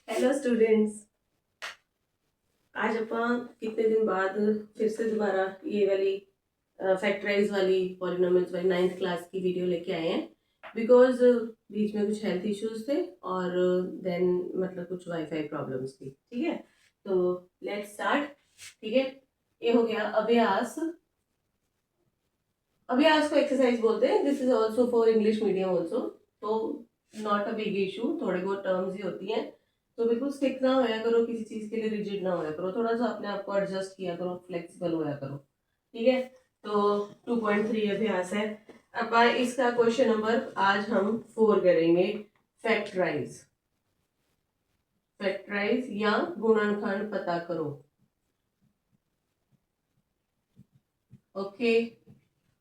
Hello students. आज अपन कितने दिन बाद फिर से दोबारा ये वाली फैक्टराइज वाली पॉलिनोमियल्स वाली 9th क्लास की वीडियो लेके आए हैं। बिकॉज बीच में कुछ हेल्थ इश्यूज थे और देन मतलब कुछ वाईफाई प्रॉब्लम्स थी। ठीक है, तो लेट्स स्टार्ट। ठीक है, ये हो गया अभ्यास। अभ्यास को एक्सरसाइज बोलते हैं। This is also for English medium also, तो नॉट अ बिग इशू। थोड़े बहुत टर्म्स ही होती हैं, तो बिल्कुल स्टिक ना होया करो, किसी चीज के लिए रिजिड ना होया करो, थोड़ा सा अपने आप को एडजस्ट किया करो, फ्लेक्सिबल होया करो। ठीक है, तो 2.3 अभ्यास है। अब इसका क्वेश्चन नंबर आज हम 4 करेंगे। फैक्टराइज, फैक्टराइज या गुणनखंड पता करो। ओके,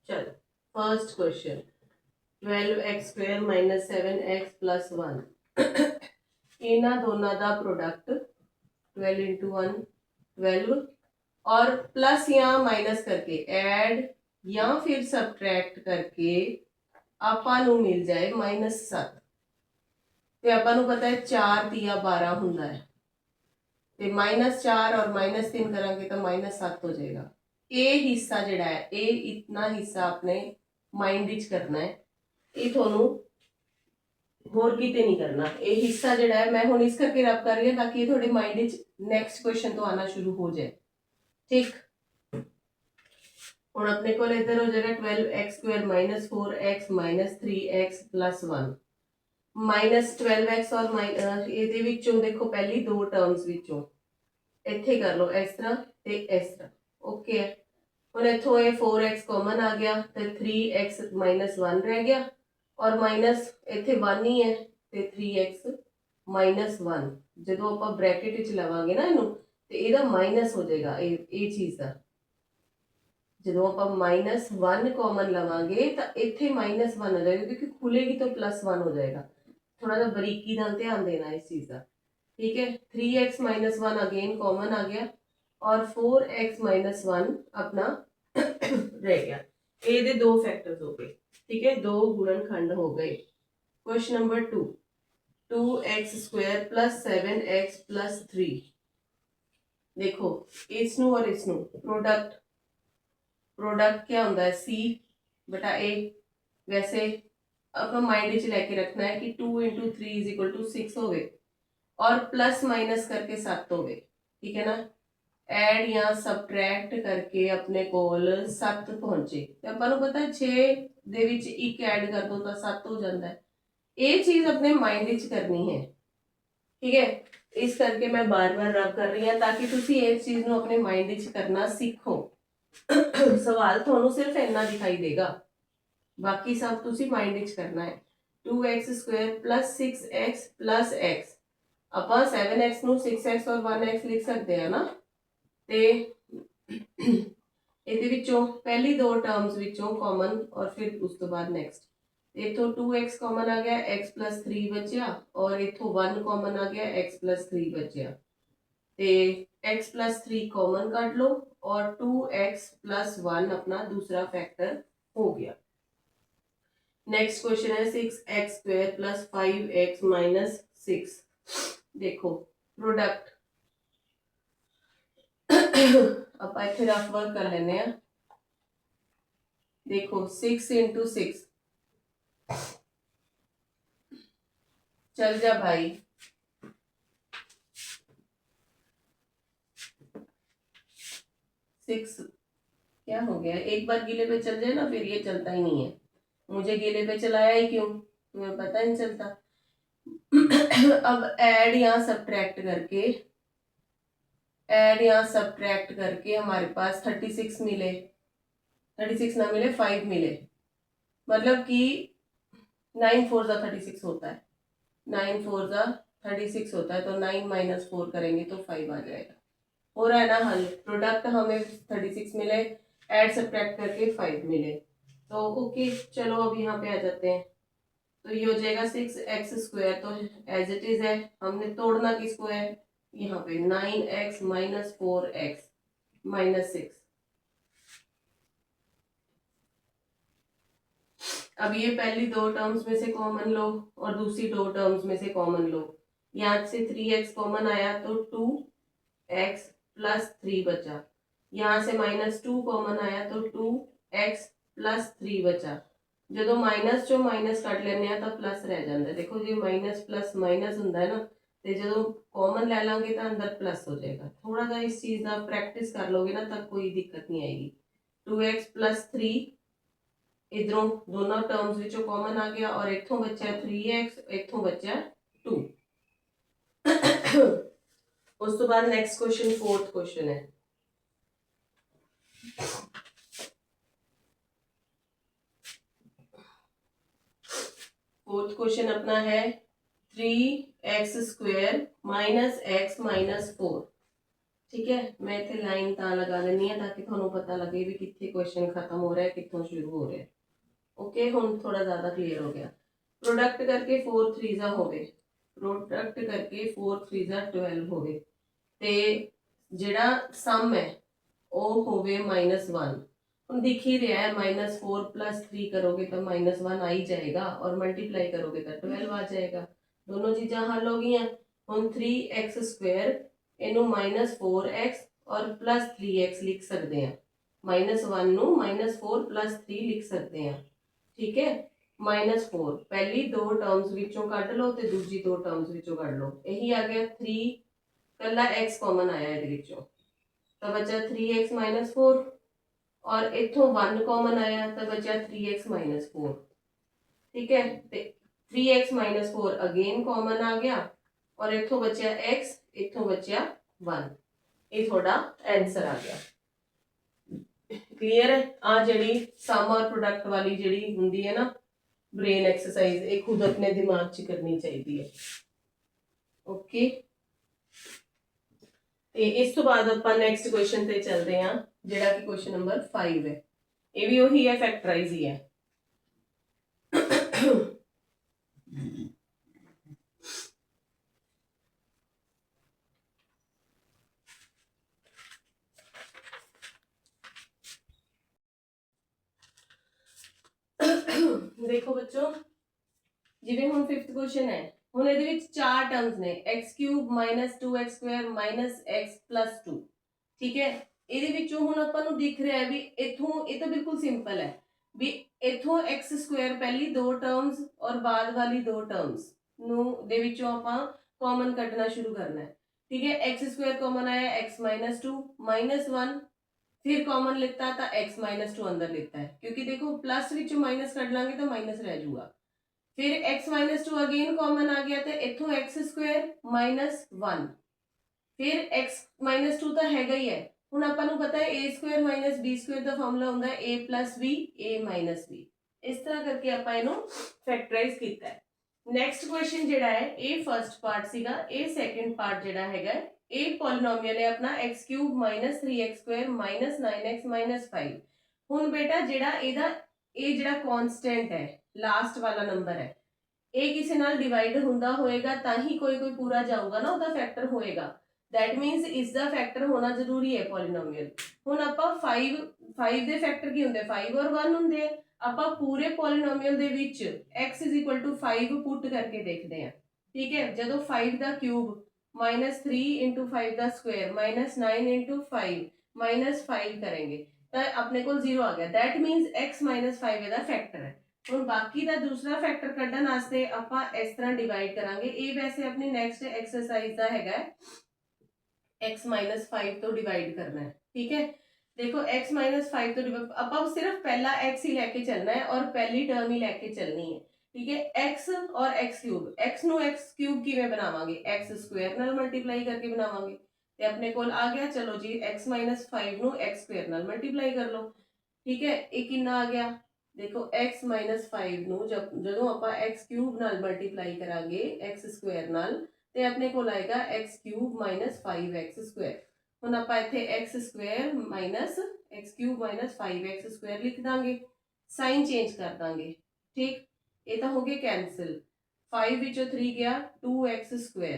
चल first question. 12x square minus 7x plus 1 ਇਹਨਾਂ ਦੋਨਾਂ ਦਾ प्रोडक्ट 12 इंटू 1 12 और प्लस या माइनस करके ऐड या फिर सबट्रैक्ट करके ਆਪਾਂ ਨੂੰ मिल जाए -7। ਤੇ ਆਪਾਂ ਨੂੰ पता है 4 तिया 12 ਹੁੰਦਾ है, ਤੇ -4 और -3 करांगे तो -7 हो जाएगा। ये हिस्सा जिहड़ा है, ये इतना हिस्सा अपने माइंड विच करना है। ये थोनू होर किते नहीं करना। ये हिस्सा जिहड़ा है मैं हुण इस करके रब कर रही हूँ ताकि ये थोड़े माइंड विच नैक्सट क्वेश्चन तो आना शुरू हो जाए। ठीक, हुण अपने को इधर हो जाएगा 12x square minus 4x minus 3x plus 1 minus 12x और ਇਹਦੇ ਵਿੱਚੋਂ देखो पहली दो टर्म्स ਵਿੱਚੋਂ ਇੱਥੇ कर लो इस तरह ते इस तरह। ओके है, हुण इथों ये 4x कॉमन आ गया तो 3x माइनस 1 रह गया और माइनस इतने 1 ही है तो 3x माइनस 1 जो आप ब्रैकेट च लवांगे ना इनू तो यदा माइनस हो जाएगा। ये चीज़ का जो आप माइनस 1 कॉमन लवांगे तो इतने माइनस 1 हो जाएगा, क्योंकि खुलेगी तो प्लस 1 हो जाएगा। थोड़ा सा बरीकी का ध्यान देना इस चीज़ का। ठीक है, 3x माइनस 1 अगेन कॉमन आ गया और 4x माइनस 1 अपना रह गया। ये दो फैक्टर्स हो गए। ठीक है, दो गुणनखंड हो गए। Question number 2, 2x square plus 7x plus 3। देखो इसनू और इसनू प्रोडक्ट, प्रोडक्ट क्या होता है सी बटा ए। वैसे अपना माइंड च लैके रखना है कि 2 इंटू 3 इज इक्वल टू 6 होवे और प्लस माइनस करके 7 होवे। ठीक है ना, ਐਡ ਜਾਂ ਸਬਟਰੈਕਟ ਕਰਕੇ ਆਪਣੇ ਕੋਲ 7 ਪਹੁੰਚੇ ਤੇ ਆਪਾਂ ਨੂੰ ਪਤਾ 6 ਦੇ ਵਿੱਚ 1 ਐਡ ਕਰ ਦੋ ਤਾਂ 7 ਹੋ ਜਾਂਦਾ ਹੈ। ਇਹ ਚੀਜ਼ ਆਪਣੇ ਮਾਈਂਡ ਵਿੱਚ ਕਰਨੀ ਹੈ। ਠੀਕ ਹੈ, ਇਸ ਕਰਕੇ ਮੈਂ ਬਾਰ-ਬਾਰ ਰਬ ਕਰ ਰਹੀ ਹਾਂ ताकि ਤੁਸੀਂ ਇਸ ਚੀਜ਼ ਨੂੰ ਆਪਣੇ ਮਾਈਂਡ ਵਿੱਚ ਕਰਨਾ ਸਿੱਖੋ। ਸਵਾਲ ਤੁਹਾਨੂੰ ਸਿਰਫ ਇੰਨਾ ਦਿਖਾਈ ਦੇਗਾ, ਬਾਕੀ ਸਭ ਤੁਸੀਂ ਮਾਈਂਡ ਵਿੱਚ ਕਰਨਾ ਹੈ। 2x square plus 6x plus x, ਆਪਾਂ 7x ਨੂੰ 6x और 1x ਲਿਖ ਸਕਦੇ ਆ ਨਾ। ਤੇ ਇਹਦੇ ਵਿੱਚੋਂ ਪਹਿਲੀ ਦੋ ਟਰਮਸ ਵਿੱਚੋਂ ਕਾਮਨ और फिर ਉਸ ਤੋਂ ਬਾਅਦ ਨੈਕਸਟ ਇਥੋਂ 2x ਕਾਮਨ ਆ ਗਿਆ, x 3 ਬਚਿਆ और ਇਥੋਂ 1 ਕਾਮਨ ਆ ਗਿਆ, x 3 ਬਚਿਆ ਤੇ x 3 ਕਾਮਨ ਕੱਢ लो और 2x 1 अपना दूसरा फैक्टर हो गया। नेक्स्ट क्वेश्चन है 6x square plus 5x minus 6। देखो प्रोडक्ट ਆਪਾਂ ਇੱਥੇ ਰਫ वर्क कर लेने हैं। देखो 6 इंटू 6, चल जा भाई। 6 क्या हो गया, एक बार गीले पे चल जाए ना फिर ये चलता ही नहीं है। मुझे गीले पे चलाया ही क्यों, तुम्हें पता नहीं चलता। अब ऐड या सब्ट्रैक्ट करके, ऐड या सब्ट्रैक्ट करके हमारे पास 36 मिले, 36 ना मिले 5 मिले, मतलब कि 9 4 जा 36 होता है, 9 4 जा 36 होता है, तो 9 माइनस 4 करेंगे तो 5 आ जाएगा। हो रहा है ना हल। प्रोडक्ट हमें 36 मिले, ऐड सब्ट्रैक्ट करके 5 मिले, तो ओके चलो अब यहाँ पे आ जाते हैं। तो ये हो जाएगा 6x स्क्वायर, तो एज इट इज है, हमने तोड़ना किसको है यहाँ पे 9x माइनस 4x माइनस 6। अब ये पहली दो टर्म्स में से कॉमन लो और दूसरी दो टर्म्स में से कॉमन लो, यहाँ से 3x कॉमन आया तो 2x प्लस 3 बचा। यहाँ से -2 कॉमन आया तो 2x प्लस 3 बचा। जो माइनस चो माइनस कट लेने तो प्लस रह जाता है। देखो जी माइनस प्लस माइनस होंगे ना, तो जो कॉमन लै लाँगे तो अंदर प्लस हो जाएगा। थोड़ा जा इस चीज़ का प्रैक्टिस कर लोगे ना तो कोई दिक्कत नहीं आएगी। 2x प्लस 3 इधरों दोनों टर्म्स विचों कॉमन आ गया और इतों बचा 3x, इतों बचा 2। उस तो बाद नेक्स्ट क्वेश्चन फोर्थ क्वेश्चन है। फोर्थ क्वेश्चन अपना है 3x² माइनस x माइनस 4। ठीक है, मैं इतने लाइन ता लगा देनी है ताकि थानू पता लगे भी कितने क्वेश्चन खत्म हो रहा है, कितों शुरू हो रहा है। ओके, हुण थोड़ा ज़्यादा क्लीयर हो गया। प्रोडक्ट करके 4 3 होवे, प्रोडक्ट करके 4 3 12 होवे ते जिहड़ा सम है वो होवे -1। हम दिख ही रहा है -4 प्लस 3 करोगे तो -1 आ ही जाएगा और मल्टीप्लाई करोगे तो 12 आ जाएगा। दोनों चीज़ां हल हो गई। हम 3x² इनू -4x और प्लस 3x लिख सकते हैं। -1 नू -4 प्लस 3 लिख सकते हैं। ठीक है, -4 पहली दो टर्म्स विचों कढ़ लो तो दूजी दो टर्म्स विचों कढ़ लो। यही आ गया 3, कला x कॉमन आया ये विचों तो बचा 3x माइनस 4 और इथों 1 कॉमन आया तो बचा 3x माइनस 4। ठीक है, 3x माइनस 4 अगेन कॉमन आ गया और इथों बचा x, इथों बचा 1। ये थोड़ा आंसर आ गया। क्लियर है? आ जड़ी सम और प्रोडक्ट वाली जड़ी हुंदी है ना ब्रेन एक्सरसाइज, ये खुद अपने दिमाग च करनी चाहिए है। ओके, इस तो बाद आप नैक्सट क्वेश्चन पे चलते हैं जिहड़ा कि क्वेश्चन नंबर 5 है। ये भी वही है, फैक्टराइज ही है। देखो बच्चों, जिवें हुण 5th क्वेश्चन है, हुण इहदे विच 4 टर्म्स ने x³ - 2x² - x + 2। ठीक है, ਇਹਦੇ ਵਿੱਚੋਂ ਹੁਣ ਆਪਾਂ ਨੂੰ ਦਿਖ ਰਿਹਾ ਹੈ ਵੀ ਇਥੋਂ ਇਹ ਤਾਂ ਬਿਲਕੁਲ ਸਿੰਪਲ ਹੈ ਵੀ ਇਥੋਂ x² ਪਹਿਲੀ ਦੋ ਟਰਮਸ ਔਰ ਬਾਅਦ ਵਾਲੀ ਦੋ ਟਰਮਸ ਨੂੰ ਦੇ ਵਿੱਚੋਂ ਆਪਾਂ ਕਾਮਨ ਕੱਢਣਾ ਸ਼ੁਰੂ ਕਰਨਾ ਹੈ। ठीक है, x² कॉमन आया x - 2 -1, फिर कॉमन लिखता था x - 2 अंदर लिखता है क्योंकि देखो प्लस विचों माइनस कट लांगे तो माइनस रह जाऊगा। फिर x - 2 अगेन कॉमन आ गया तो इथों x² - 1, फिर x - 2 तो हैगा ही है। ਹੁਣ ਆਪਾਂ ਨੂੰ ਪਤਾ ਹੈ a² - b² ਦਾ ਫਾਰਮੂਲਾ ਹੁੰਦਾ ਹੈ a + b a - b। ਇਸ ਤਰ੍ਹਾਂ ਕਰਕੇ ਆਪਾਂ ਇਹਨੂੰ ਫੈਕਟਰਾਈਜ਼ ਕੀਤਾ ਹੈ। ਨੈਕਸਟ ਕੁਐਸਚਨ ਜਿਹੜਾ ਹੈ ਇਹ ਫਰਸਟ ਪਾਰਟ ਸੀਗਾ, ਇਹ ਸੈਕੰਡ ਪਾਰਟ ਜਿਹੜਾ ਹੈਗਾ ਇਹ ਪੋਲੀਨੋਮੀਅਲ ਹੈ ਆਪਣਾ x³ - 3x² - 9x - 5। ਹੁਣ ਬੇਟਾ ਜਿਹੜਾ ਇਹਦਾ ਇਹ ਜਿਹੜਾ ਕਾਂਸਟੈਂਟ ਹੈ ਲਾਸਟ ਵਾਲਾ ਨੰਬਰ ਹੈ ਇਹ ਕਿਸੇ ਨਾਲ ਡਿਵਾਈਡ ਹੁੰਦਾ ਹੋਏਗਾ ਤਾਂ ਹੀ ਕੋਈ ਪੂਰਾ ਜਾਊਗਾ ਨਾ, ਉਹਦਾ ਫੈਕਟਰ ਹੋਏਗਾ। दैट मीन्स इसका फैक्टर होना जरूरी है पॉलीनोमियल। हुण आपां 5 दे फैक्टर की हुंदे 5 और 1 हुंदे आ। आपां पूरे पॉलीनोमियल दे विच x = 5 पुट करके देखते हैं। ठीक है, जदों 5 दा क्यूब -3 × 5 दा स्क्वायर -9 × 5 -5 करेंगे तो अपने को 0 आ गया। दैट मीन्स x - 5 ਇਹਦਾ फैक्टर है। ਹੁਣ ਬਾਕੀ ਦਾ ਦੂਸਰਾ ਫੈਕਟਰ ਕੱਢਣ ਵਾਸਤੇ ਆਪਾਂ ਇਸ ਤਰ੍ਹਾਂ ਡਿਵਾਈਡ ਕਰਾਂਗੇ। ਇਹ ਵੈਸੇ ਆਪਣੀ ਨੈਕਸਟ ਐਕਸਰਸਾਈਜ਼ ਦਾ ਹੈਗਾ x - 5 तो डिवाइड करना है। ठीक है, देखो x - 5 तो अब सिर्फ पहला x ही लेके चलना है और पहली टर्म ही लेके चलनी है। ठीक है, x और x³ x नु x³ किवें बनावांगे x² नाल मल्टीप्लाई करके बनावांगे ते अपने कोल आ गया। चलो जी x - 5 नु x² नाल मल्टीप्लाई कर लो। ठीक है, ये कितना आ गया देखो x - 5 नु जदों आपां x³ नाल मल्टीप्लाई करांगे x² नाल ਤੇ ਆਪਣੇ ਕੋਲ ਆਏਗਾ x³ - 5x²। ਹੁਣ ਆਪਾਂ ਇੱਥੇ x² - x³ - 5x² ਲਿਖ ਦਾਂਗੇ, ਸਾਈਨ ਚੇਂਜ ਕਰ ਦਾਂਗੇ। ਠੀਕ, ਇਹ ਤਾਂ ਹੋ ਗਏ ਕੈਂਸਲ। 5 ਵਿੱਚੋਂ 3 ਗਿਆ 2x²,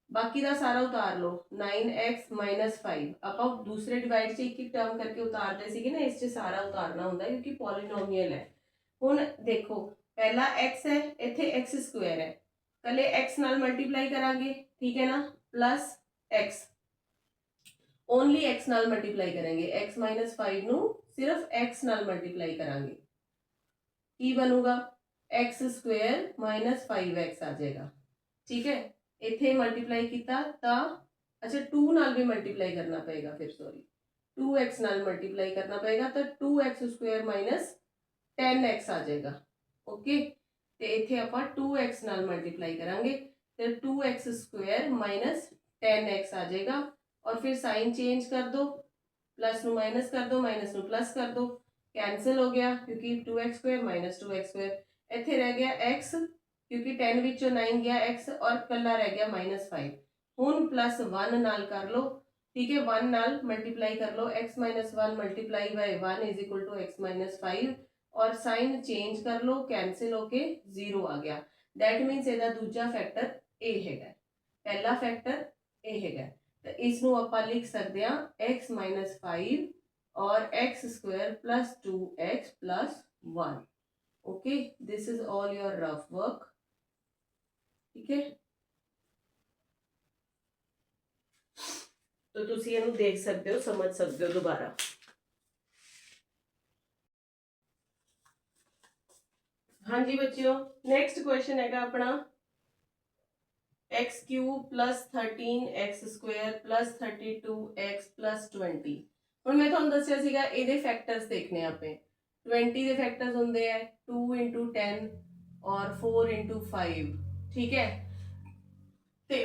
ਬਾਕੀ ਦਾ ਸਾਰਾ ਉਤਾਰ ਲਓ 9x - 5। ਆਪਾਂ ਦੂਸਰੇ ਡਿਵਾਈਡ 'ਚ ਇੱਕ ਇੱਕ ਟਰਮ ਕਰਕੇ ਉਤਾਰਦੇ ਸੀਗੇ ਨਾ, ਇਸ 'ਚ ਸਾਰਾ ਉਤਾਰਨਾ ਹੁੰਦਾ ਕਿਉਂਕਿ ਪੋਲੀਨੋਮੀਅਲ ਹੈ। ਹੁਣ ਦੇਖੋ ਪਹਿਲਾ x ਹੈ, ਇੱਥੇ x² ਹੈ पहले x नाल मल्टीप्लाई करांगे, ठीक है ना, प्लस x, ओनली x नाल मल्टीप्लाई करेंगे, x माइनस 5 ਨੂੰ सिर्फ x नाल मल्टीप्लाई करांगे, की बनूगा x स्क्वायर माइनस 5x आ जाएगा, ठीक है। इथे मल्टीप्लाई किया ता अच्छा 2 नाल भी मल्टीप्लाई करना पड़ेगा, फिर सॉरी 2x नाल मल्टीप्लाई करना पड़ेगा, तो 2x स्क्वायर माइनस 10x आ जाएगा, ओके। ਤੇ ਇੱਥੇ ਆਪਾਂ 2x ਨਾਲ ਮਲਟੀਪਲਾਈ ਕਰਾਂਗੇ ਤੇ 2x स्क्वायर माइनस 10x आ जाएगा, और फिर साइन चेंज कर दो, प्लस नु माइनस कर दो, माइनस नु प्लस कर दो, कैंसिल हो गया क्योंकि 2x square minus 2x square. ਇੱਥੇ रह गया x क्योंकि 10 ਵਿੱਚੋਂ 9 गया x और कला रह गया -5। ਹੁਣ प्लस 1 नाल कर लो, ठीक है, 1 नाल मल्टीप्लाई कर लो, x minus 1 multiply by 1 is equal to x minus 5, और साइन चेंज कर लो, कैंसिल होके 0 आ गया। दैट मीनस ਇਹਦਾ दूजा फैक्टर a ਹੈਗਾ, पहला फैक्टर a हैगा, तो इसनों ਆਪਾਂ लिख सकते हैं x माइनस 5 और x square plus 2x plus 1, okay. This is all your rough work, ठीक है। तो ਤੁਸੀਂ ਇਹਨੂੰ देख सकते हो, समझ सकते हो दोबारा। हाँ जी बच्चों, नेक्स्ट क्वेश्चन है अपना x cube plus 13x square plus 32x plus 20। ਹੁਣ ਮੈਂ ਤੁਹਾਨੂੰ ਦੱਸਿਆ ਸੀਗਾ ਇਹਦੇ ਫੈਕਟਰਸ ਦੇਖਨੇ ਆਪੇ। 20 ਦੇ ਫੈਕਟਰਸ ਹੁੰਦੇ ਆ 2 10 और 4 5, ठीक है। ਤੇ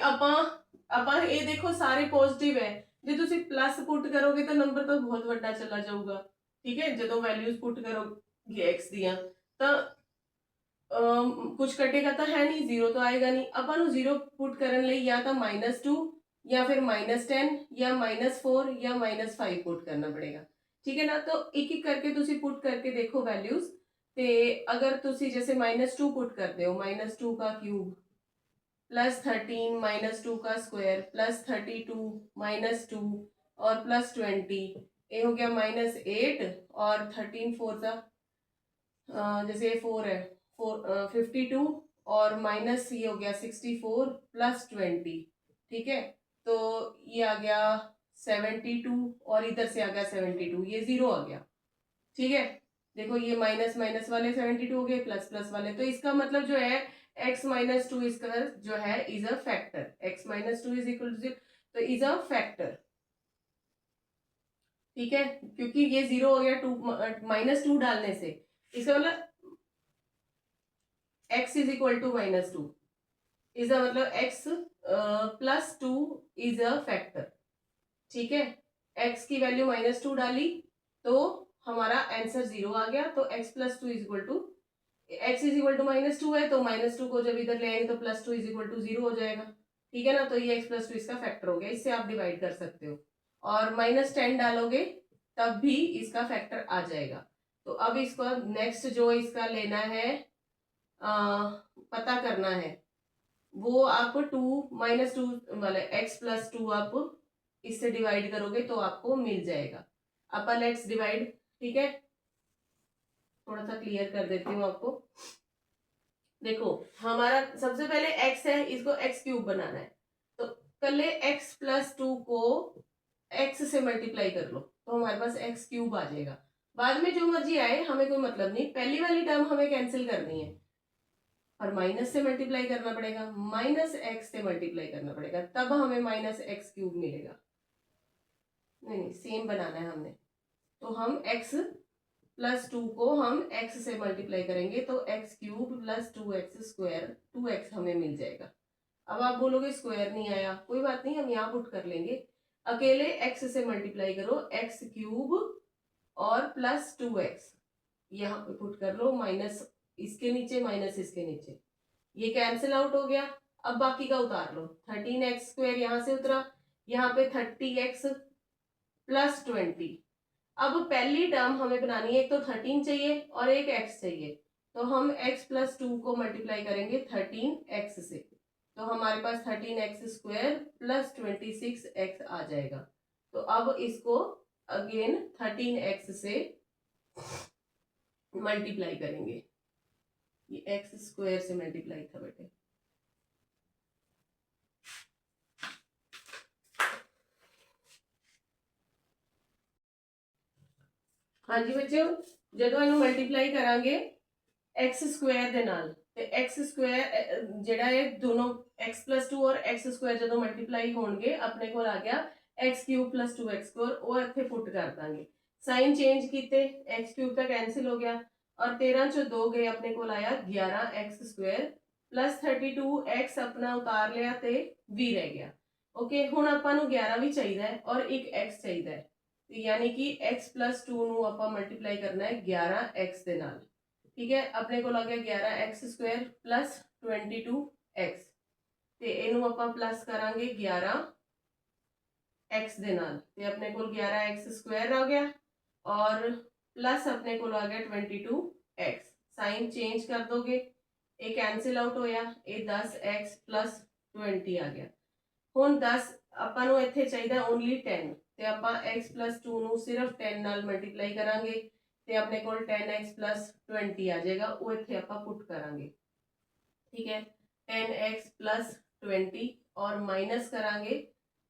ਆਪਾਂ ਇਹ ਦੇਖੋ ਸਾਰੇ ਪੋਜ਼ਿਟਿਵ ਹੈ, ਜੇ ਤੁਸੀਂ ਪਲੱਸ ਪੁੱਟ ਕਰੋਗੇ ਤਾਂ ਨੰਬਰ ਤਾਂ ਬਹੁਤ ਵੱਡਾ ਚਲਾ ਜਾਊਗਾ, ਠੀਕ ਹੈ। ਜਦੋਂ ਵੈਲਿਊਜ਼ ਪੁੱਟ ਕਰੋਗੇ x ਦੀਆਂ ਤਾਂ कुछ कटेगा तो है नहीं, जीरो तो आएगा नहीं। अपन जीरो पुट करने लिए या तो -2 या फिर -10 या -4 या -5 पुट करना पड़ेगा, ठीक है ना। तो एक एक करके तुसी पुट करके देखो वैल्यूज, ते अगर तुसी जैसे -2 पुट करते हो, -2 का क्यूब प्लस 13 -2 का स्क्वायर प्लस 32 -2 और प्लस 20, ये हो गया -8 और 13 4 का जैसे 4 है 52 और माइनस ये हो गया 64 प्लस 20, ठीक है। तो ये आ गया 72 और इधर से आ गया 72, ये 0 आ गया, ठीक है। देखो ये माइनस माइनस वाले 72 हो गए, प्लस प्लस वाले, तो इसका मतलब जो है x माइनस 2 इसका जो है is a factor, x minus 2 is equal to 0, तो इज अ फैक्टर, ठीक है। क्योंकि ये 0 हो गया -2 डालने से, इसका मतलब x इज इक्वल टू -2, इसका मतलब x plus 2 is a factor, ठीक है। x की वैल्यू -2 डाली तो हमारा आंसर 0 आ गया, तो x plus 2 is equal to x is equal to -2 है, तो -2 को जब इधर ले आएंगे तो +2 इज इक्वल टू 0 हो जाएगा, ठीक है ना। तो ये x प्लस 2 इसका फैक्टर हो गया, इससे आप डिवाइड कर सकते हो, और -10 डालोगे तब भी इसका फैक्टर आ जाएगा। तो अब इसको नेक्स्ट जो इसका लेना है पता करना है, वो आप 2 -2 वाले x प्लस 2 आप इससे डिवाइड करोगे तो आपको मिल जाएगा। अपन लेट्स डिवाइड, ठीक है, थोड़ा सा क्लियर कर देती हूँ आपको। देखो हमारा सबसे पहले x है, इसको x क्यूब बनाना है, तो पहले x प्लस 2 को x से मल्टीप्लाई कर लो तो हमारे पास x क्यूब आ जाएगा। बाद में जो मर्जी आए हमें कोई मतलब नहीं, पहली वाली टर्म हमें कैंसिल करनी है और माइनस से मल्टीप्लाई करना पड़ेगा, -x से मल्टीप्लाई करना पड़ेगा, तब हमें -x क्यूब मिलेगा। नहीं सेम बनाना है हमने, तो हम x प्लस 2 को हम x से मल्टीप्लाई करेंगे तो x cube plus 2x square 2x हमें मिल जाएगा। अब आप बोलोगे स्क्वायर नहीं आया, कोई बात नहीं, हम यहाँ पुट कर लेंगे। अकेले x से मल्टीप्लाई करो, x क्यूब और प्लस 2x यहाँ पे पुट कर लो, माइनस इसके नीचे माइनस इसके नीचे, ये कैंसिल आउट हो गया। अब बाकी का उतार लो, 13x स्क्वायर यहाँ से उतरा, यहाँ पे 30x प्लस 20। अब पहली टर्म हमें बनानी है, एक तो 13 चाहिए और एक x चाहिए, तो हम x प्लस 2 को मल्टीप्लाई करेंगे 13x से, तो हमारे पास 13x स्क्वायर प्लस 26x आ जाएगा। तो अब इसको अगेन 13x से मल्टीप्लाई करेंगे, ये x स्क्वायर से मल्टीप्लाई था बेटे, हाँ जी बच्चों, ਜਦੋਂ ਇਹਨੂੰ ਮਲਟੀਪਲਾਈ ਕਰਾਂਗੇ x ਸਕੁਆਇਰ ਦੇ ਨਾਲ ਤੇ x ਸਕੁਆਇਰ ਜਿਹੜਾ ਇਹ ਦੋਨੋਂ x+2 ਔਰ x ਸਕੁਆਇਰ ਜਦੋਂ ਮਲਟੀਪਲਾਈ ਹੋਣਗੇ ਆਪਣੇ ਕੋਲ ਆ ਗਿਆ x³ + 2x ਸਕੁਆਇਰ, ਉਹ ਇੱਥੇ ਪੁੱਟ ਕਰ ਦਾਂਗੇ। ਸਾਈਨ ਚੇਂਜ ਕੀਤੇ, x³ ਤਾਂ ਕੈਂਸਿਲ ਹੋ ਗਿਆ ਔਰ 13 ਚੋਂ 2 ਗਏ, ਆਪਣੇ ਕੋਲ ਆਇਆ 11x ਸਕੁਆਇਰ + 32x ਆਪਣਾ ਉਤਾਰ ਲਿਆ ਤੇ v ਰਹਿ ਗਿਆ। ਓਕੇ, ਹੁਣ ਆਪਾਂ ਨੂੰ 11 ਵੀ ਚਾਹੀਦਾ ਹੈ ਔਰ ਇੱਕ x ਚਾਹੀਦਾ ਹੈ, यानी कि x+2 ਨੂੰ ਆਪਾਂ ਮਲਟੀਪਲਾਈ ਕਰਨਾ ਹੈ 11x ਦੇ ਨਾਲ। ठीक है, अपने को आ गया 11x स्क्वायर प्लस 22x ਤੇ ਇਹਨੂੰ ਆਪਾਂ ਪਲੱਸ ਕਰਾਂਗੇ 11x ਦੇ ਨਾਲ ਤੇ ਆਪਣੇ ਕੋਲ 11x ਸਕੁਆਇਰ ਆ ਗਿਆ ਔਰ प्लस अपने को आ गया 22x। साइन चेंज कर दोगे, ये कैंसिल आउट होया, ये 10x + 20 आ गया। ਹੁਣ 10 ਆਪਾਂ ਨੂੰ ਇੱਥੇ ਚਾਹੀਦਾ ਓਨਲੀ 10 ਤੇ ਆਪਾਂ x + 2 ਨੂੰ ਸਿਰਫ 10 ਨਾਲ ਮਲਟੀਪਲਾਈ ਕਰਾਂਗੇ ਤੇ ਆਪਣੇ ਕੋਲ 10x + 20 ਆ ਜਾਏਗਾ, ਉਹ ਇੱਥੇ ਆਪਾਂ ਪੁੱਟ ਕਰਾਂਗੇ। ठीक है, 10x + 20 और माइनस करांगे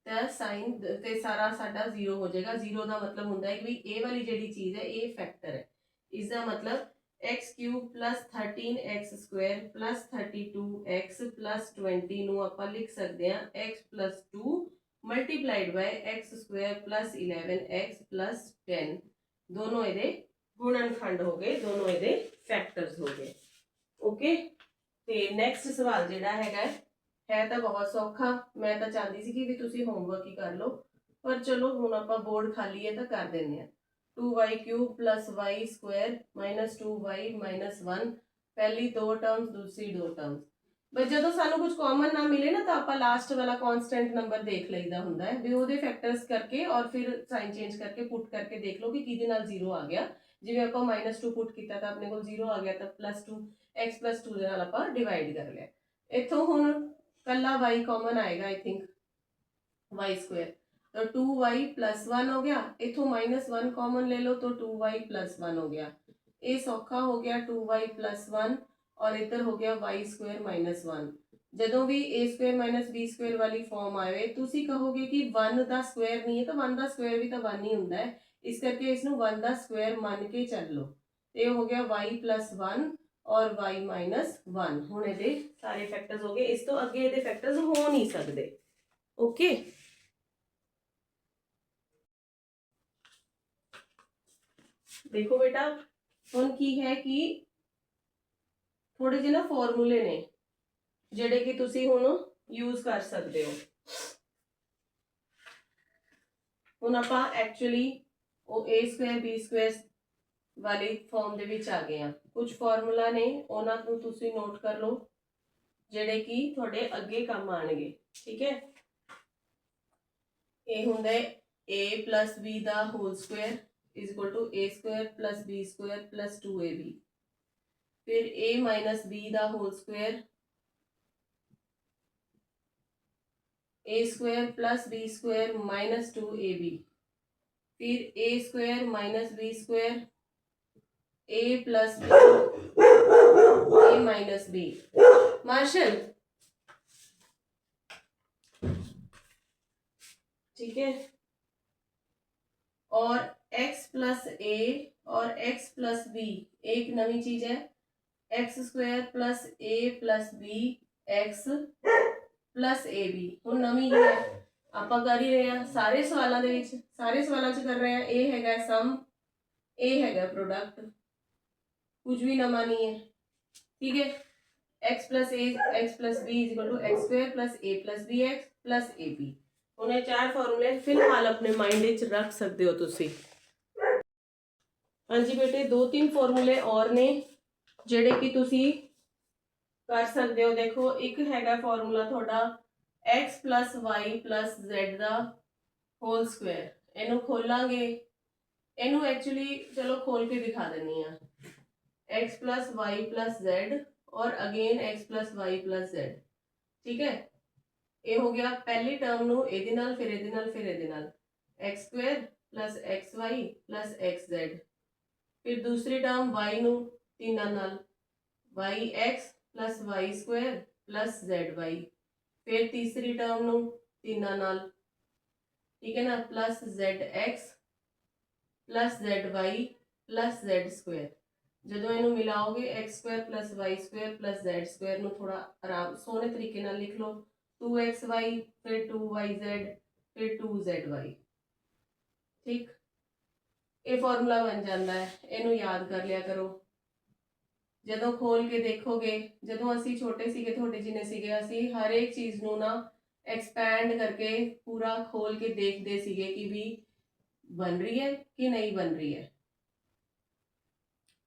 तो साइन ते सारा साडा 0 हो जाएगा। 0 का मतलब होता है कि ये वाली जिहड़ी चीज़ है ये फैक्टर है, इसका मतलब x³ + 13x स्क्वायर + 32x + 20 नूं आपां लिख सकते हैं x + 2 multiplied by x square + 11x + 10। दोनों ये गुणनखंड हो गए, दोनों ये फैक्टर्स हो गए। ओके, ਤੇ ਨੈਕਸਟ ਸਵਾਲ ਜਿਹੜਾ ਹੈਗਾ ਹੈ ਤਾਂ ਬਹੁਤ ਸੌਖਾ, ਮੈਂ ਤਾਂ ਚਾਹੁੰਦੀ ਸੀ ਕਿ ਵੀ ਤੁਸੀਂ ਹੋਮਵਰਕ ਹੀ ਕਰ ਲਓ, ਪਰ ਚਲੋ ਹੁਣ ਆਪਾਂ ਬੋਰਡ ਖਾਲੀ ਹੈ ਤਾਂ ਕਰ ਦਿੰਦੇ ਆ। 2y³ + y² - 2y - 1, ਪਹਿਲੀ ਦੋ ਟਰਮਸ, ਦੂਸਰੀ ਦੋ ਟਰਮਸ। ਬਸ ਜਦੋਂ ਸਾਨੂੰ ਕੁਝ ਕਾਮਨ ਨਾ ਮਿਲੇ ਨਾ ਤਾਂ ਆਪਾਂ ਲਾਸਟ ਵਾਲਾ ਕਾਂਸਟੈਂਟ ਨੰਬਰ ਦੇਖ ਲਈਦਾ ਹੁੰਦਾ ਹੈ ਵੀ ਉਹਦੇ ਫੈਕਟਰਸ ਕਰਕੇ ਔਰ ਫਿਰ ਸਾਈਨ ਚੇਂਜ ਕਰਕੇ ਪੁੱਟ ਕਰਕੇ ਦੇਖ ਲਓ ਕਿ ਕਿਹਦੇ ਨਾਲ 0 ਆ ਗਿਆ। ਜਿਵੇਂ ਆਪਾਂ -2 ਪੁੱਟ ਕੀਤਾ ਤਾਂ ਆਪਣੇ ਕੋਲ 0 ਆ ਗਿਆ, ਤਾਂ +2 x + 2 ਦੇ ਨਾਲ ਆਪਾਂ ਡਿਵਾਈਡ ਕਰ ਲਿਆ। ਇੱਥੋਂ ਹੁਣ ਕੱਲਾ y ਕਾਮਨ ਆਏਗਾ, ਆਈ ਥਿੰਕ y², तो 2y + 1 हो गया। इथों -1 कॉमन ले लो तो 2y + 1 हो गया। ये सौखा हो गया 2y + 1 और इधर हो गया y² - 1। ਜਦੋਂ ਵੀ a² - b² ਵਾਲੀ ਫਾਰਮ ਆਵੇ ਤੁਸੀਂ ਕਹੋਗੇ ਕਿ 1 ਦਾ ਸਕੁਆਇਰ ਨਹੀਂ ਹੈ, ਤਾਂ 1 ਦਾ ਸਕੁਆਇਰ ਵੀ ਤਾਂ 1 ਹੀ ਹੁੰਦਾ ਹੈ, ਇਸ ਕਰਕੇ ਇਸ ਨੂੰ 1 ਦਾ ਸਕੁਆਇਰ ਮੰਨ ਕੇ ਚੱਲੋ। ਇਹ ਹੋ ਗਿਆ y + 1 और y - 1। ਹੁਣ ਇਹਦੇ ਸਾਰੇ ਫੈਕਟਰਸ ਹੋ ਗਏ, ਇਸ ਤੋਂ ਅੱਗੇ ਇਹਦੇ ਫੈਕਟਰਸ ਹੋ ਨਹੀਂ ਸਕਦੇ। ਓਕੇ, देखो बेटा ਹੁਣ ਕੀ ਹੈ ਕਿ ਥੋੜੇ ਜਿਹੇ ਨਾ ਫਾਰਮੂਲੇ ਨੇ ਜਿਹੜੇ ਕਿ ਤੁਸੀਂ ਹੁਣ ਯੂਜ਼ ਕਰ ਸਕਦੇ ਹੋ। ਹੁਣ ਆਪਾਂ ਐਕਚੁਅਲੀ ਉਹ a² b² ਵਾਲੀ ਫਾਰਮ ਦੇ ਵਿੱਚ ਆ ਗਏ ਆ। ਕੁਝ ਫਾਰਮੂਲਾ ਨੇ ਉਹਨਾਂ ਨੂੰ ਤੁਸੀਂ ਨੋਟ ਕਰ ਲਓ ਜਿਹੜੇ ਕਿ ਤੁਹਾਡੇ ਅੱਗੇ ਕੰਮ ਆਣਗੇ। ਠੀਕ ਹੈ, ਇਹ ਹੁੰਦਾ ਹੈ a + b ਦਾ whole square = a² + b² + 2ab। फिर a - b ਦਾ whole square a² + b² - 2ab। फिर a² - b² a + a - b। Martial, ठीक है, और x + a और x + b एक नवी चीज है, x² + a + b x + ab। ਹੁਣ ਨਵੀਂ ਹੀ ਹੈ, ਆਪਾਂ ਕਰ ਹੀ ਰਹੇ ਹਾਂ ਸਾਰੇ ਸਵਾਲਾਂ ਦੇ ਵਿੱਚ, ਸਾਰੇ ਸਵਾਲਾਂ 'ਚ ਕਰ ਰਹੇ ਹਾਂ। ਇਹ ਹੈਗਾ ਸਮ, ਇਹ ਹੈਗਾ ਪ੍ਰੋਡਕਟ, ਕੁਝ ਵੀ ਨਵਾਂ ਨਹੀਂ ਹੈ। ਠੀਕ ਹੈ, x + a x + b = x² + a + bx + ab। ਹੁਣ ਇਹ ਚਾਰ ਫਾਰਮੂਲੇ ਫਿਲਹਾਲ ਆਪਣੇ ਮਾਈਂਡ ਵਿੱਚ ਰੱਖ ਸਕਦੇ ਹੋ ਤੁਸੀਂ। ਹਾਂਜੀ ਬੇਟੇ, 2-3 ਫਾਰਮੂਲੇ ਔਰ ਨੇ ਜਿਹੜੇ ਕਿ ਤੁਸੀਂ ਕਰ ਸਕਦੇ ਹੋ। ਦੇਖੋ, ਇੱਕ ਹੈਗਾ ਫਾਰਮੂਲਾ ਤੁਹਾਡਾ x + y + z ਦਾ ਹੋਲ ਸਕੁਆਇਰ। ਇਹਨੂੰ ਖੋਲਾਂਗੇ, ਇਹਨੂੰ ਐਕਚੁਅਲੀ ਚਲੋ ਖੋਲ ਕੇ ਦਿਖਾ ਦਿੰਨੀ ਆ। x + y + z और अगेन x + y + z। ठीक है, ये हो गया पहली टर्म ਨੂੰ ਇਹਦੇ ਨਾਲ, ਫਿਰ ਇਹਦੇ ਨਾਲ, ਫਿਰ ਇਹਦੇ ਨਾਲ x² + xy + xz। फिर दूसरी टर्म y ਨੂੰ ਤਿੰਨਾਂ ਨਾਲ yx + y² + zy। फिर तीसरी टर्म ਨੂੰ ਤਿੰਨਾਂ ਨਾਲ, ठीक है ना, +zx + zy plus Z square. ਜਦੋਂ ਇਹਨੂੰ ਮਿਲਾਓਗੇ x square plus y square plus z square ਨੂੰ ਥੋੜਾ ਆਰਾਮ ਸੋਹਣੇ ਤਰੀਕੇ ਨਾਲ ਲਿਖ ਲਓ। 2xy ਫਿਰ 2yz ਫਿਰ 2zy। ਠੀਕ, ਇਹ ਫਾਰਮੂਲਾ ਬਣ ਜਾਂਦਾ ਹੈ, ਇਹਨੂੰ ਯਾਦ ਕਰ ਲਿਆ ਕਰੋ। ਜਦੋਂ ਖੋਲ ਕੇ ਦੇਖੋਗੇ, ਜਦੋਂ ਅਸੀਂ ਛੋਟੇ ਸੀਗੇ ਤੁਹਾਡੇ ਜਿੰਨੇ ਸੀਗੇ, ਅਸੀਂ ਹਰ ਇੱਕ ਚੀਜ਼ ਨੂੰ ਨਾ एक्सपैंड करके पूरा खोल के देखते सीगे कि भी बन रही है कि नहीं बन रही है।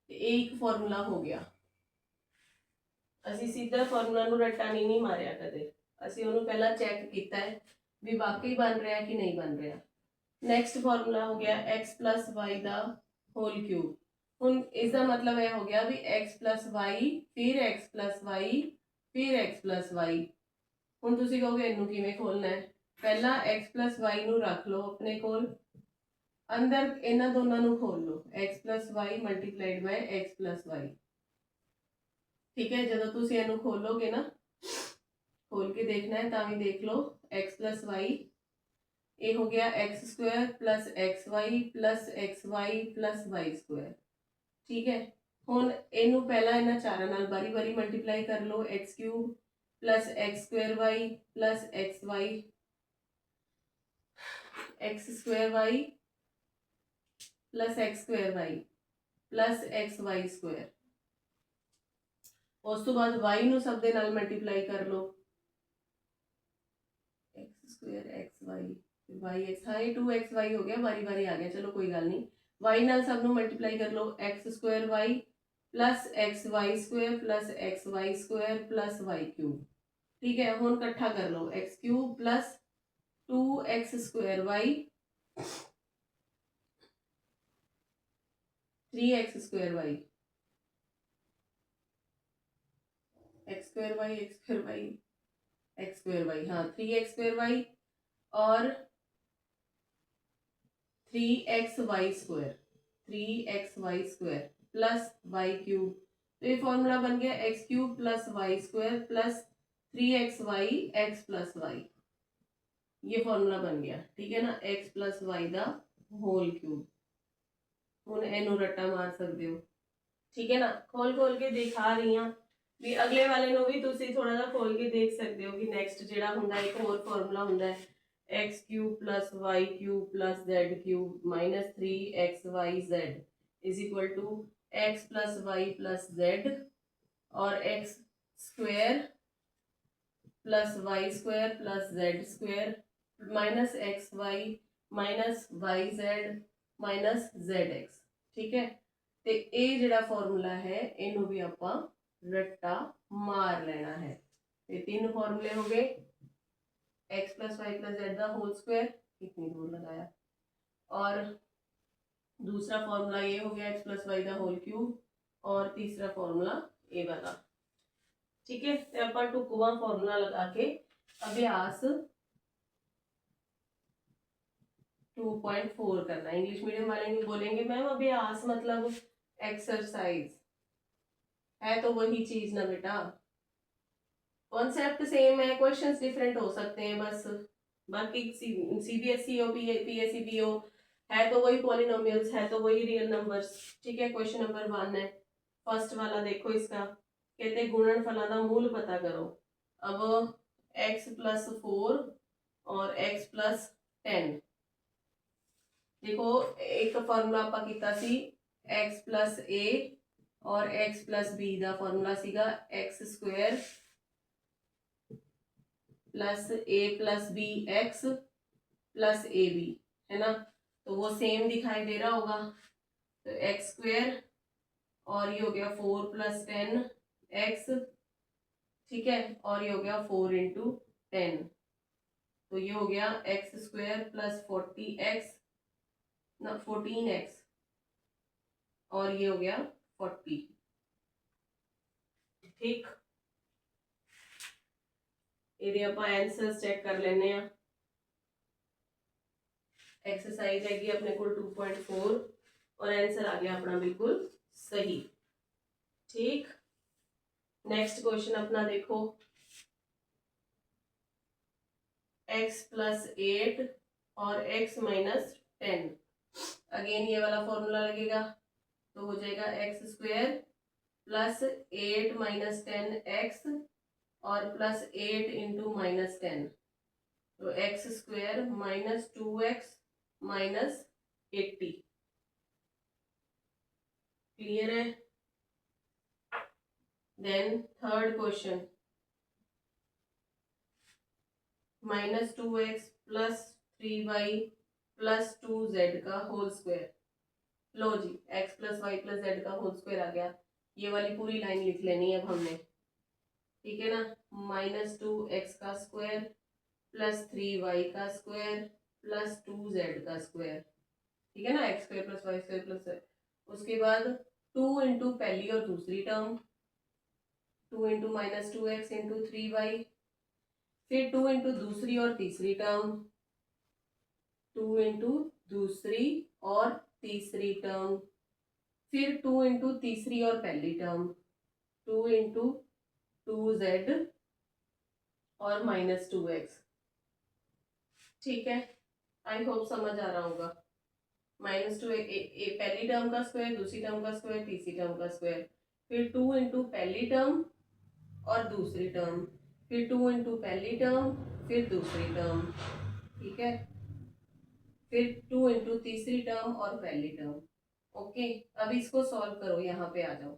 एक फॉर्मूला हो गया। ਅਸੀਂ ਸਿੱਧਾ ਫਾਰਮੂਲਾ ਨੂੰ ਰੱਟਾ ਨਹੀਂ ਮਾਰਿਆ ਕਦੇ, ਅਸੀਂ ਉਹਨੂੰ ਪਹਿਲਾਂ ਚੈੱਕ ਕੀਤਾ ਹੈ ਵੀ ਵਾਕਈ ਬਣ ਰਿਹਾ ਕਿ ਨਹੀਂ ਬਣ ਰਿਹਾ। ਨੈਕਸਟ ਫਾਰਮੂਲਾ ਹੋ ਗਿਆ x + y ਦਾ ਹੋਲ ਕਿਊਬ। ਹੁਣ ਇਸ ਦਾ ਮਤਲਬ ਇਹ ਹੋ ਗਿਆ ਵੀ x + y ਫਿਰ x + y ਫਿਰ x + y। ਹੁਣ ਤੁਸੀਂ ਕਹੋਗੇ ਇਹਨੂੰ ਕਿਵੇਂ ਖੋਲਣਾ ਹੈ? ਪਹਿਲਾਂ x + y ਨੂੰ ਰੱਖ ਲਓ ਆਪਣੇ ਕੋਲ, ਅੰਦਰ ਇਹਨਾਂ ਦੋਨਾਂ ਨੂੰ ਖੋਲ ਲਓ x + y × x + y। ठीक है, ਜਦੋਂ ਤੁਸੀਂ ਇਹਨੂੰ ਖੋਲੋਗੇ ਨਾ, खोल के देखना है ਤਾਂ ਵੀ ਦੇਖ ਲਓ x + y ਇਹ ਹੋ ਗਿਆ x² + xy + xy + y²। ਠੀਕ ਹੈ, ਹੁਣ ਇਹਨੂੰ ਪਹਿਲਾਂ ਇਹਨਾਂ ਚਾਰਾਂ ਨਾਲ ਬਾਰੀ-ਬਾਰੀ ਮਲਟੀਪਲਾਈ ਕਰ ਲਓ। x³ + x²y + xy x²y + x²y + xy²। ਉਸ ਤੋਂ ਬਾਅਦ y ਨੂੰ ਸਭ ਦੇ ਨਾਲ ਮਲਟੀਪਲਾਈ ਕਰ ਲਓ। x² xy yx, हाँ ये 2xy हो गया, बारी बारी आ गया, चलो कोई गल नहीं। y नाल सब ਨੂੰ ਮਲਟੀਪਲਾਈ ਕਰ ਲਓ x² + xy² + xy² + y³। ठीक है, ਹੁਣ ਇਕੱਠਾ ਕਰ ਲਓ x³ + 2x² y 3x² y x² y x² y x² y, हाँ 3x² y और 3xy² 3xy² + y³। तो ये फॉर्मूला बन गया x³ + y² + 3xy x + y। ये फॉर्मूला बन गया, ठीक है ना, x + y ਦਾ होल क्यूब। ਹੁਣ ਇਹਨੂੰ ਰੱਟਾ ਮਾਰ ਸਕਦੇ ਹੋ, ठीक है ना। खोल के दिखा रही हाँ भी अगले वाले ਨੂੰ ਵੀ ਤੁਸੀਂ ਥੋੜਾ ਜਿਹਾ ਖੋਲ ਕੇ ਦੇਖ ਸਕਦੇ ਹੋ ਕਿ ਨੈਕਸਟ ਜਿਹੜਾ ਹੁੰਦਾ ਇੱਕ ਹੋਰ ਫਾਰਮੂਲਾ ਹੁੰਦਾ ਹੈ x³ + y³ + z³ - 3xyz = x + y + z और x² + y² + z² -xy -yz zx। ठीक है, ਤੇ ਇਹ ਜਿਹੜਾ ਫਾਰਮੂਲਾ ਹੈ ਇਹਨੂੰ ਵੀ ਆਪਾਂ ਰੱਟਾ ਮਾਰ ਲੈਣਾ ਹੈ। ਤੇ तीन फॉर्मूले हो गए, x + y + z ਦਾ होल स्क्वायर, कितनी दूर लगाया, और दूसरा फॉर्मूला ये हो गया x + y ਦਾ होल क्यूब, और तीसरा फॉर्मूला ये वाला। ठीक है, तो अपन टुकवा फॉर्मूला लगा के अभ्यास 2.4 करना। इंग्लिश मीडियम वाले नहीं बोलेंगे मैम अभ्यास मतलब एक्सरसाइज, है तो वही चीज ना बेटा, कॉन्सेप्ट सेम है, क्वेश्चंस डिफरेंट हो सकते हैं बस। बाकी सीबीएसई हो पीएससी हो, है तो वही पॉलिनोमियल्स, है तो वही रियल नंबर्स। ठीक है, क्वेश्चन नंबर 1 है, फर्स्ट वाला देखो, इसका कहते गुणनफलों का मूल पता करो। अब x + 4 और x + 10, देखो एक फॉर्मूला ਆਪਾਂ ਕੀਤਾ ਸੀ x + a और x + b ਦਾ ਫਾਰਮੂਲਾ ਸੀਗਾ x² + a + b x + ab, है ना। तो वो सेम दिखाई दे रहा होगा, तो x² और ये हो गया 4 + 10 x, ठीक है, और ये हो गया 4 × 10, तो ये हो गया x² + 40x ना 14x, और ये हो गया 40। ठीक, ये आप आंसर्स चेक कर लेने हैं। एक्सरसाइज हैगी अपने को 2.4 और आंसर आ गया अपना बिल्कुल सही। ठीक, नेक्स्ट क्वेश्चन अपना देखो, x + 8 और x - 10, अगेन ये वाला फॉर्मूला लगेगा तो हो जाएगा x square plus 8 minus 10x और प्लस 8 इंटू माइनस 10, तो x square minus 2x minus 80। Clear है? Then third question, minus 2x plus 3y plus 2z का होल स्क्वायर। लो जी, x plus y plus z का होल स्क्वायर आ गया। ये वाली पूरी लाइन लिख लेनी है अब हमने, ठीक है ना। माइनस 2x का स्क्वायर प्लस 3y का स्क्वायर प्लस 2z का स्क्वायर, ठीक है ना। X square plus Y square plus, उसके बाद 2 इंटू पहली और दूसरी term, 2 into minus 2x into 3y, फिर 2 इंटू दूसरी और तीसरी टर्म, 2 इंटू दूसरी और तीसरी टर्म, फिर 2 इंटू तीसरी और पहली टर्म, 2 इंटू 2z और माइनस 2x। ठीक है, आई होप समझ आ रहा होगा। माइनस 2 पहली टर्म का स्क्वायर, दूसरी टर्म का स्क्वायर, तीसरी टर्म का स्क्वायर, फिर 2 इंटू पहली टर्म और दूसरी टर्म, फिर 2 इंटू पहली टर्म, फिर दूसरी टर्म, ठीक है, फिर 2 इंटू तीसरी टर्म और पहली टर्म। ओके, अब इसको सॉल्व करो, यहाँ पे आ जाओ।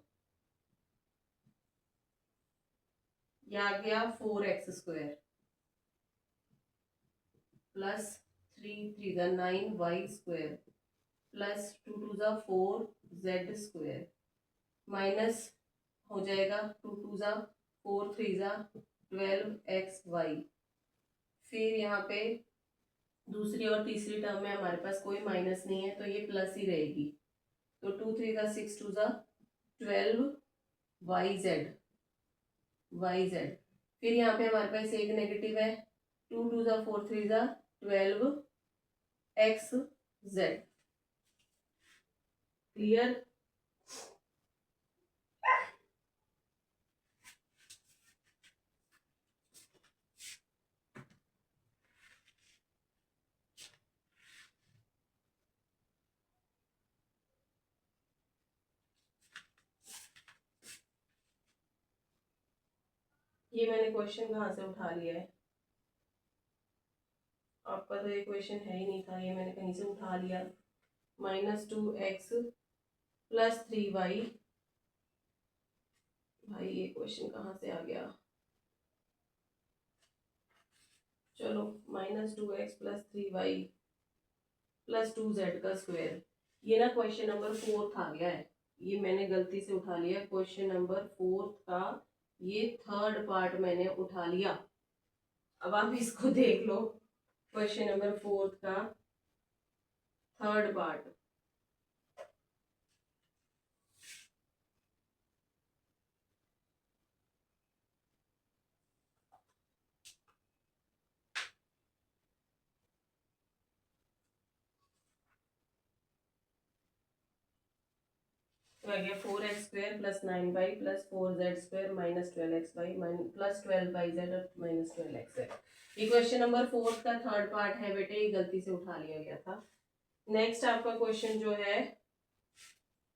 यह आ गया 4x square plus 3 3 9 Y square plus 2 2 4 Z square minus हो जाएगा 2 2 4 3 12 एक्स वाई। फिर यहाँ पे दूसरी और तीसरी टर्म में हमारे पास कोई माइनस नहीं है तो ये प्लस ही रहेगी, तो 2 3 6 2 12 वाई जेड वाई जेड। फिर यहाँ पे हमारे पास एक नेगेटिव है, 2 2 4 3 12 एक्स जेड। क्लियर? ये मैंने क्वेश्चन कहाँ से उठा लिया है? आपका तो ये क्वेश्चन है ही नहीं था, ये मैंने कहीं से उठा लिया। माइनस 2x प्लस 3y, भाई ये क्वेश्चन कहाँ से आ गया? चलो, minus 2x plus 3y plus 2z का स्क्वायर, ये ना क्वेश्चन नंबर 4 आ गया है, ये मैंने गलती से उठा लिया। क्वेश्चन नंबर 4 का ये थर्ड पार्ट मैंने उठा लिया। अब आप इसको देख लो, क्वेश्चन नंबर 4 का थर्ड पार्ट। तो आ गया 4x square plus 9y plus 4z square minus 12xy plus 12yz और माइनस 12x। ये क्वेश्चन नंबर 4 का थर्ड पार्ट है बेटे, ये गलती से उठा लिया गया था। नेक्स्ट आपका क्वेश्चन जो है,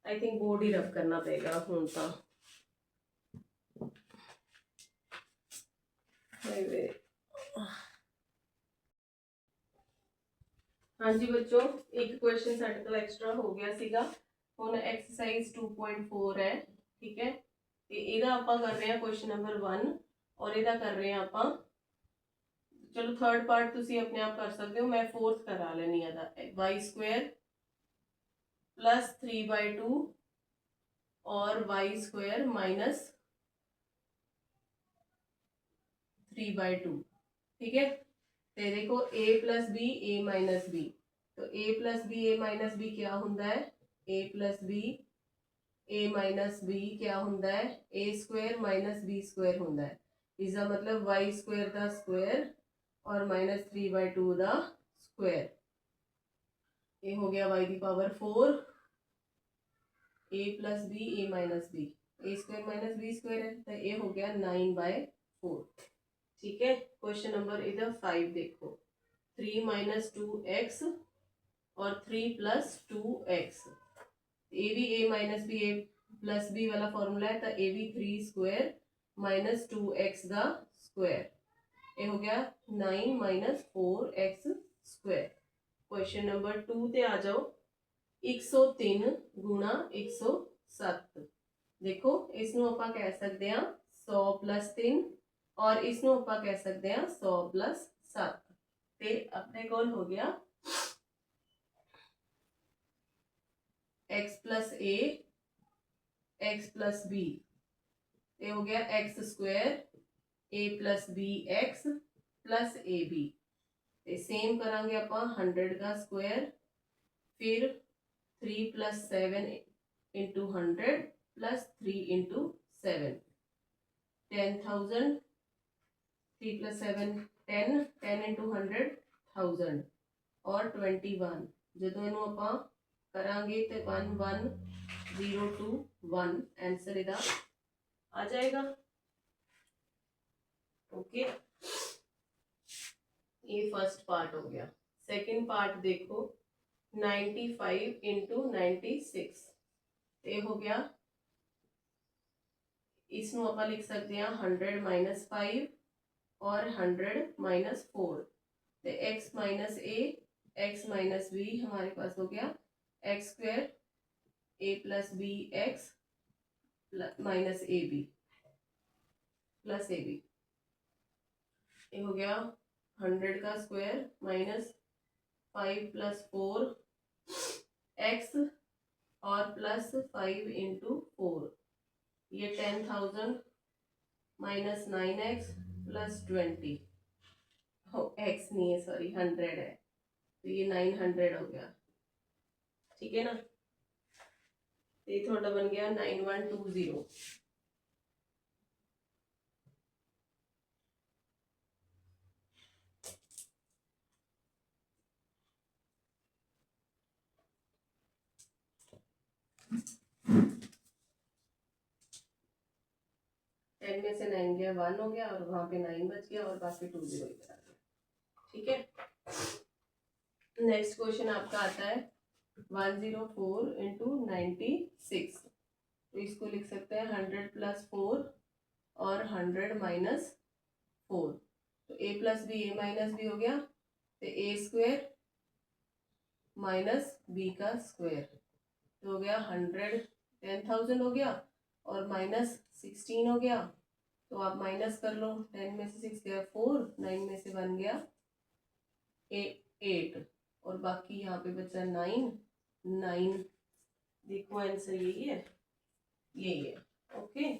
आई थिंक बोर्ड ही रब करना पड़ेगा हूं तो। हाँ जी बच्चों, एक क्वेश्चन साडे तो एक्स्ट्रा हो गया सीगा। हुण एक्सरसाइज 2.4 है, ठीक है। ਤੇ ਇਹਦਾ ਆਪਾਂ ਕਰ ਰਹੇ ਹਾਂ क्वेश्चन नंबर 1 और ਇਹਦਾ कर रहे हैं ਆਪਾਂ। चलो थर्ड पार्ट ਤੁਸੀਂ अपने आप कर सकते हो, मैं फोर्थ करा लेनी है। वाई स्क्वायर प्लस 3/2 और वाई स्क्वायर माइनस 3/2, ठीक है। तो देखो a plus B A minus B, तो a plus B A minus B क्या होंदा है? a plus B A minus B क्या होंदा है? A square minus B square होंदा है। इसका मतलब वाई स्क्वायर का स्क्वायर और माइनस 3/2 का स्क्वायर। ये हो गया Y the power 4, A plus B A minus B, A square minus B square है, तो ये हो गया 9/4। ठीक है, क्वेश्चन नंबर इधर 5 देखो, 3 - 2x और 3 + 2x, ए भी ए माइनस बी ए प्लस बी वाला फॉर्मूला है, तो ए भी 3 स्क्वायर माइनस 2x ਦਾ स्क्वायर, ਇਹ ਹੋ ਗਿਆ 9 minus 4x square. Question number 2 ਤੇ ਆ ਜਾਓ। 103 ਗੁਣਾ 107, ਦੇਖੋ ਇਸ ਨੂੰ ਆਪਾਂ ਕਹਿ ਸਕਦੇ ਹਾਂ 100 plus 3 ਔਰ ਇਸ ਨੂੰ ਆਪਾਂ ਕਹਿ ਸਕਦੇ ਹਾਂ 100 plus 7, ਤੇ ਆਪਣੇ ਕੋਲ ਹੋ ਗਿਆ x plus a x plus b, ਇਹ ਹੋ ਗਿਆ x square a plus b x plus a b, ਤੇ सेम करांगे ਆਪਾਂ 100 का स्क्वायर, फिर 3 plus 7 into 100 plus 3 into 7, 10,000, 3 plus 7 10, 10 into 100 1000 और 21, ਜਦੋਂ ਇਹਨੂੰ ਆਪਾਂ ਕਰਾਂਗੇ ਤੇ 11021 आंसर ਇਹਦਾ आ जाएगा। ओके, ये फर्स्ट पार्ट हो गया। सेकंड पार्ट देखो 95 into 96, ये हो गया, इसमें आप लिख सकते हैं 100 minus 5 और 100 minus 4, तो x minus a x minus b हमारे पास हो गया x square a plus b x minus a b plus a b, ये हो गया 100 का स्क्वायर माइनस 5 plus 4 x और प्लस 5 into 4, ये 10,000 माइनस 9x प्लस 20, हो x नहीं है सॉरी 100 है, तो ये 900 हो गया। ठीक है ना, ये थोड़ा बन गया 9120। टेन में से 9 गया 1 हो गया और वहां पे 9 बच गया और बाकी 2 0 इधर आ गया। ठीक है, नेक्स्ट क्वेश्चन आपका आता है 104 into 96, तो इसको लिख सकते हैं 100 plus 4 और 100 minus 4, तो a plus b a minus b हो गया, तो a स्क्वायर माइनस b का स्क्वायर, तो हो गया 100 10,000 हो गया और माइनस 16 हो गया, तो आप माइनस कर लो, 10 में से 6 गया 4, 9 में से 1 गया 8 और बाकी यहाँ पे बचा 9, देखो आंसर यही है, यही है। ओके,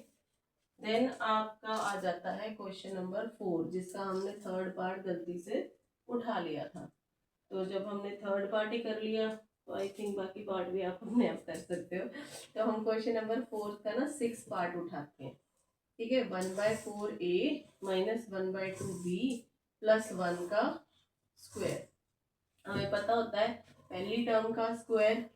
देन आपका आ जाता है क्वेश्चन नंबर 4, जिसका हमने थर्ड पार्ट गलती से उठा लिया था। तो जब हमने थर्ड पार्ट ही कर लिया तो आई थिंक बाकी पार्ट भी आप अपने आप कर सकते हो। तो हम क्वेश्चन नंबर 4 का ना 6 पार्ट उठाते हैं। ठीक है, 1/4a माइनस 1/2b प्लस 1 का स्क्वायर, हमें पता होता है पहली टर्म का स्क्वायर,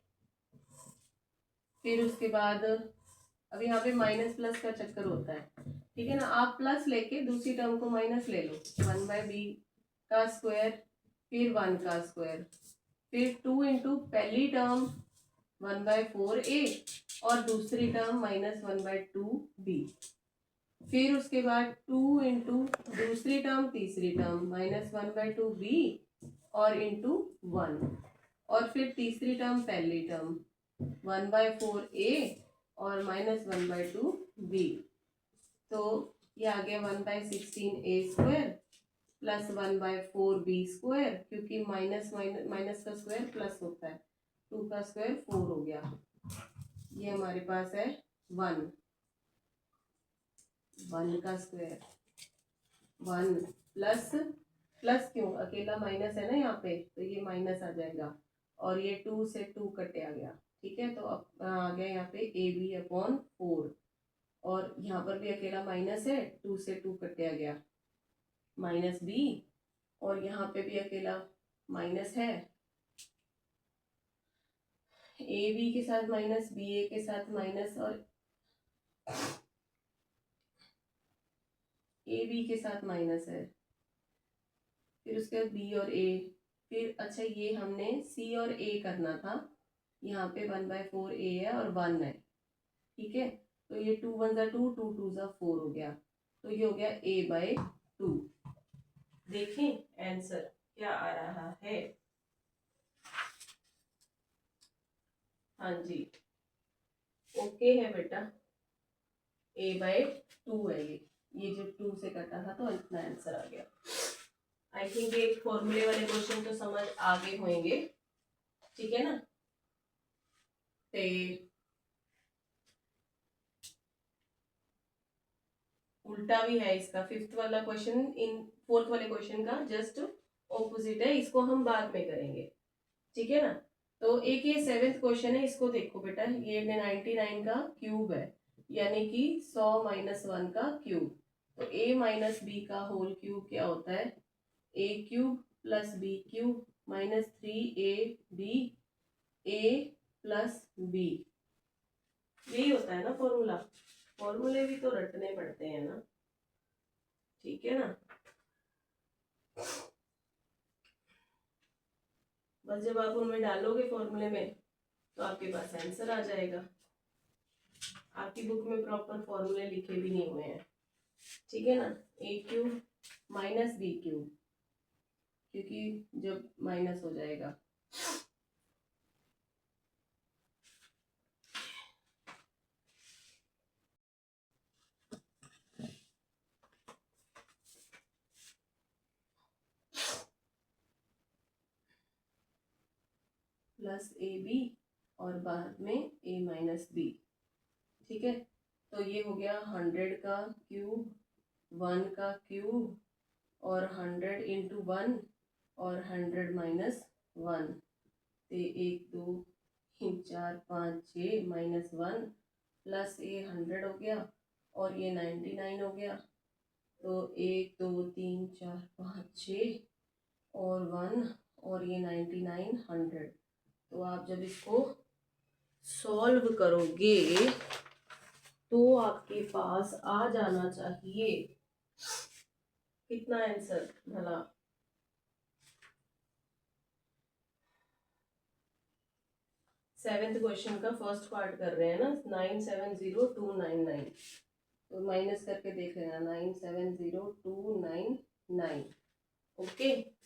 फिर उसके बाद अब यहाँ पे माइनस प्लस का चक्कर होता है। ठीक है ना, आप प्लस लेके दूसरी टर्म को माइनस ले लो, 1/b का स्क्वायर फिर 1 का स्क्वायर, फिर 2 इंटू पहली टर्म 1/4a और दूसरी टर्म माइनस 1/2b, फिर उसके बाद 2 इंटू दूसरी टर्म तीसरी टर्म माइनस 1/2b और इंटू 1, और फिर तीसरी टर्म पहली टर्म 1/4a और माइनस 1/2b, तो ये आ गया 1/16a square plus 1/4b square, क्योंकि माइनस का स्क्वायर प्लस होता है, 2 का स्क्वायर 4 हो गया, ये हमारे पास है 1 का स्क्वायर 1 प्लस प्लस क्यों, अकेला माइनस है ना यहाँ पे, तो ये माइनस आ जाएगा और ये 2 से 2 कटे गया। ठीक है, तो अब आ गया यहाँ पे ab/4 और यहाँ पर भी अकेला माइनस है, 2 से 2 कटे गया माइनस b, और यहाँ पे भी अकेला माइनस है, ए बी के साथ माइनस बी ए के साथ माइनस और ए बी के साथ माइनस है, फिर उसके बाद बी और ए, फिर अच्छा ये हमने सी और ए करना था, यहाँ पे 1/4 ए है और 1 है, ठीक है। तो ये 2 1 ज़ा 2, 2 2 ज़ा 4 हो गया, तो ये हो गया a/2। देखें आंसर क्या आ रहा है। हाँ जी, ओके है बेटा, a/2 है ये जो 2 से कटा था तो इतना आंसर आ गया। आई थिंक ये फॉर्मूले वाले क्वेश्चन तो समझ आ गए होंगे, ठीक है ना। ते उल्टा भी है इसका, फिफ्थ वाला क्वेश्चन इन फोर्थ वाले क्वेश्चन का जस्ट ऑपोजिट है, इसको हम बाद में करेंगे, ठीक है ना। तो एक ये सेवेंथ क्वेश्चन है, इसको देखो बेटा, ये 99 का क्यूब है, यानी कि 100 - 1 का क्यूब। तो a - b का होल क्यूब क्या होता है, a³ + b³ -3ab a+b, यही होता है ना फॉर्मूला। फॉर्मूले भी तो रटने पड़ते हैं ना, ठीक है ना। बस जब आप उनमें डालोगे फॉर्मूले में तो आपके पास आंसर आ जाएगा। आपकी बुक में प्रॉपर फॉर्मूले लिखे भी नहीं हुए हैं, ठीक है ना। a³ - b³, क्योंकि जब माइनस हो जाएगा +ab और बाद में a-b, ठीक है। तो ये हो गया 100 का क्यूब, 1 का क्यूब और 100 × 1 और 100 - 1, तो 1 2 3 4 5 6 -1 प्लस ये 100 हो गया और ये 99 हो गया। तो 1 2 3 4 5 6 और 1 और ये 99 100। तो आप जब इसको सॉल्व करोगे तो आपके पास आ जाना चाहिए कितना आंसर भला। सेवेंथ क्वेश्चन का फर्स्ट पार्ट कर रहे हैं ना, 970299, तो माइनस करके देख लेना 970299, ओके।